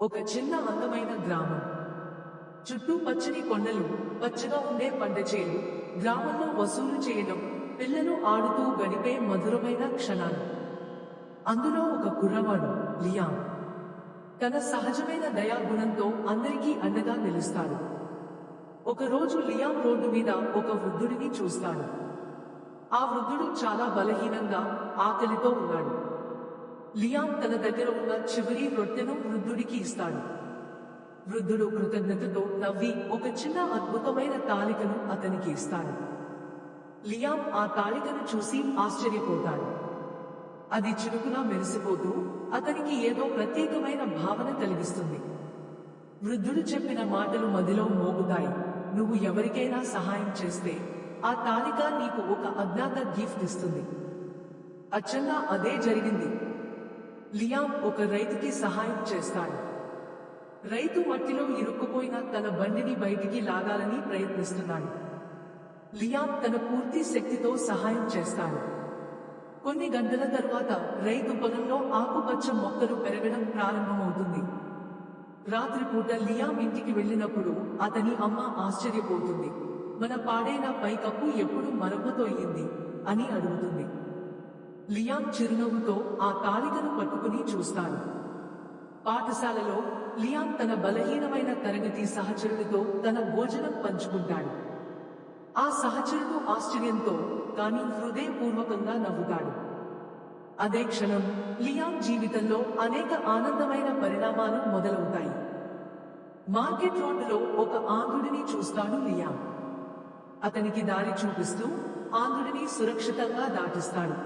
ఒక చిన్న అందమైన గ్రామం. చుట్టూ పచ్చని కొండలు, పచ్చగా ఉండే పంట చేలు, గ్రామంలో వసూలు చేయడం, పిల్లలు ఆడుతూ గడిపే మధురమైన క్షణాలు. అందులో ఒక కుర్రవాడు, లియామ్. తన సహజమైన దయాగుణంతో అందరికీ అండగా నిలుస్తాడు. ఒకరోజు లియామ్ రోడ్డు మీద ఒక వృద్ధుడిని చూస్తాడు. ఆ వృద్ధుడు చాలా బలహీనంగా, ఆకలితో ఉన్నాడు. లియామ్ తన దగ్గర ఉన్న చివరి రొట్టెను వృద్ధుడికి ఇస్తాడు. వృద్ధుడు కృతజ్ఞతతో నవ్వి ఒక చిన్న అద్భుతమైన తాళికను అతనికి ఇస్తాడు. లియామ్ ఆ తాళికను చూసి ఆశ్చర్యపోతాడు. అది చురుకుగా మెరిసిపోతూ అతనికి ఏదో ప్రత్యేకమైన భావన కలిగిస్తుంది. వృద్ధుడు చెప్పిన మాటలు మదిలో మోగుతాయి. నువ్వు ఎవరికైనా సహాయం చేస్తే ఆ తాళిక నీకు ఒక అజ్ఞాత గిఫ్ట్ ఇస్తుంది. అచ్చంగా అదే జరిగింది. లియామ్ ఒక రైతుకి సహాయం చేస్తాడు. రైతు మట్టిలో ఇరుక్కుపోయిన తన బండిని బయటికి లాగాలని ప్రయత్నిస్తున్నాడు. లియామ్ తన పూర్తి శక్తితో సహాయం చేస్తాడు. కొన్ని గంటల తరువాత రైతు పొలంలో ఆకుపచ్చ మొక్కలు పెరగడం ప్రారంభమవుతుంది. రాత్రిపూట లియామ్ ఇంటికి వెళ్ళినప్పుడు అతని అమ్మ ఆశ్చర్యపోతుంది. మన పాడైన పైకప్పు ఎప్పుడు మరమ్మతు అయ్యింది అని అడుగుతుంది. లియామ్ చిరునవ్వుతో ఆ తాళికను పట్టుకుని చూస్తాడు. పాఠశాలలో లియామ్ తన బలహీనమైన తరగతి సహచరుడితో తన భోజనం పంచుకుంటాడు. ఆ సహచరుడు ఆశ్చర్యంతో కానీ హృదయపూర్వకంగా నవ్వుతాడు. అదే క్షణం లియామ్ జీవితంలో అనేక ఆనందమైన పరిణామాలు మొదలవుతాయి. మార్కెట్ రోడ్డులో ఒక ఆంధ్రుడిని చూస్తాడు లియామ్. అతనికి దారి చూపిస్తూ ఆంధ్రుడిని సురక్షితంగా దాటిస్తాడు.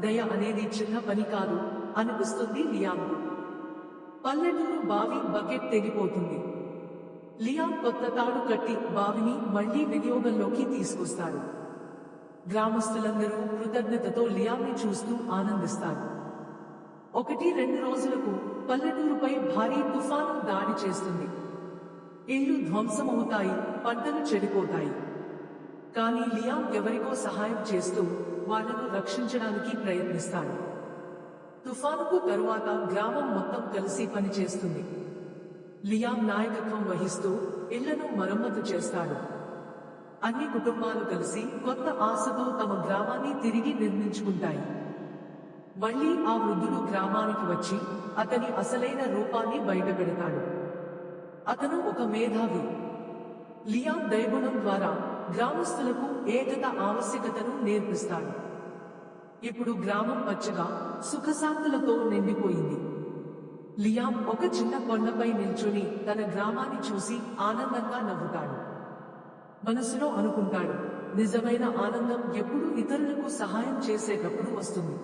దయ అనేది చిన్న పని కాదు అనిపిస్తుంది లియామ్. పల్లెటూరు బావి బకెట్ తెగిపోతుంది. లియామ్ కొత్త తాడు కట్టి బావిని మళ్లీ వినియోగంలోకి తీసుకొస్తాడు. గ్రామస్తులందరూ కృతజ్ఞతతో లియామ్ని చూస్తూ ఆనందిస్తారు. 1-2 రోజులకు పల్లెటూరుపై భారీ తుఫాను దాడి చేస్తుంది. ఇళ్లు ధ్వంసమవుతాయి, పంటలు చెడిపోతాయి. కానీ లియామ్ ఎవరికో సహాయం చేస్తూ వాళ్ళను రక్షించడానికి ప్రయత్నిస్తాడు. తుఫానుకు తరువాత గ్రామం మొత్తం కలిసి పనిచేస్తుంది. లియామ్ నాయకత్వం వహిస్తూ ఇళ్లను మరమ్మతు చేస్తాడు. అన్ని కుటుంబాలు కలిసి కొత్త ఆశతో తమ గ్రామాన్ని తిరిగి నిర్మించుకుంటాయి. మళ్లీ ఆ వృద్ధుడు గ్రామానికి వచ్చి అతని అసలైన రూపాన్ని బయటపెడతాడు. అతను ఒక మేధావి. లియామ్ దైవగుణం ద్వారా గ్రామస్తులకు ఏకత ఆవశ్యకతను నేర్పిస్తాడు. ఇప్పుడు గ్రామం పచ్చగా, సుఖశాంతులతో నిండిపోయింది. లియామ్ ఒక చిన్న కొండపై నిల్చొని తన గ్రామాన్ని చూసి ఆనందంగా నవ్వుతాడు. మనసులో అనుకుంటాడు, నిజమైన ఆనందం ఎప్పుడూ ఇతరులకు సహాయం చేసేటప్పుడు వస్తుంది.